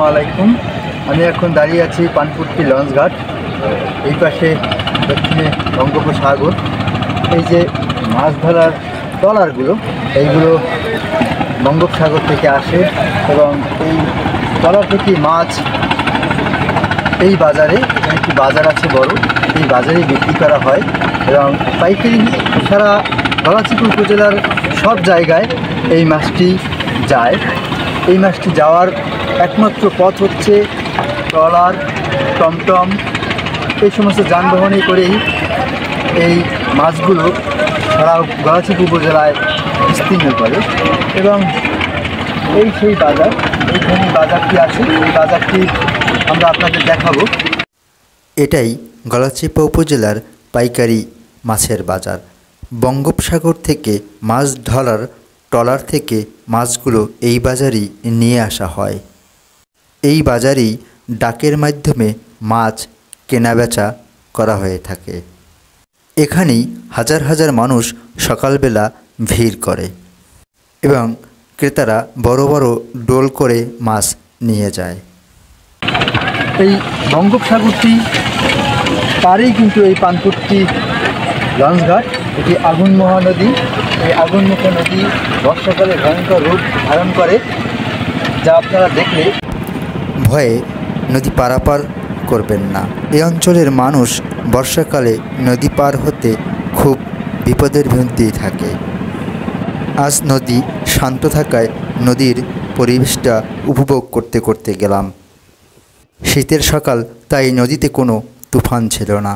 আসসালামু আলাইকুম। আমি এখন দাঁড়িয়ে আছি পানপুট্টি লঞ্চঘাট। এই পাশে দক্ষিণে বঙ্গোপসাগর। এই যে মাছ ধরার ট্রলারগুলো, এইগুলো বঙ্গোপসাগর থেকে আসে এবং এই ট্রলার থেকে মাছ এই বাজারে, এখানে একটি বাজার আছে বড়, এই বাজারে বিক্রি করা হয় এবং পাইকারি সারা গলাচিপা উপজেলার সব জায়গায় এই মাছটি যায়। এই মাছটি যাওয়ার একমাত্র পথ হচ্ছে ট্রলার, টমটম, এই সমস্ত যানবাহনে করেই এই মাছগুলো সারা গলাচিপা উপজেলায় বিস্তীর্ণ করে। এবং এই সেই বাজার, এইখানে বাজারটি আছে, এই বাজারটি আমরা আপনাদের দেখাবো। এটাই গলাচিপা উপজেলার পাইকারি মাছের বাজার। বঙ্গোপসাগর থেকে মাছ ধরার ট্রলার থেকে মাছগুলো এই বাজারেই নিয়ে আসা হয়। এই বাজারেই ডাকের মাধ্যমে মাছ কেনাবেচা করা হয়ে থাকে। এখানেই হাজার হাজার মানুষ সকালবেলা ভিড় করে এবং ক্রেতারা বড় বড় ডোল করে মাছ নিয়ে যায়। এই বঙ্গোপসাগরটি পারেই কিন্তু এই পানপুট্টি লঞ্চঘাট, এটি আগুনমোহা নদী। এই আগুনমুখা নদী বর্ষাকালে ভয়ঙ্কর রূপ ধারণ করে, যা আপনারা দেখলে ভয়ে নদী পারাপার করবেন না। এই অঞ্চলের মানুষ বর্ষাকালে নদী পার হতে খুব বিপদের মধ্যেই থাকে। আজ নদী শান্ত থাকায় নদীর পরিবেশটা উপভোগ করতে করতে গেলাম। শীতের সকাল, তাই নদীতে কোনো তুফান ছিল না।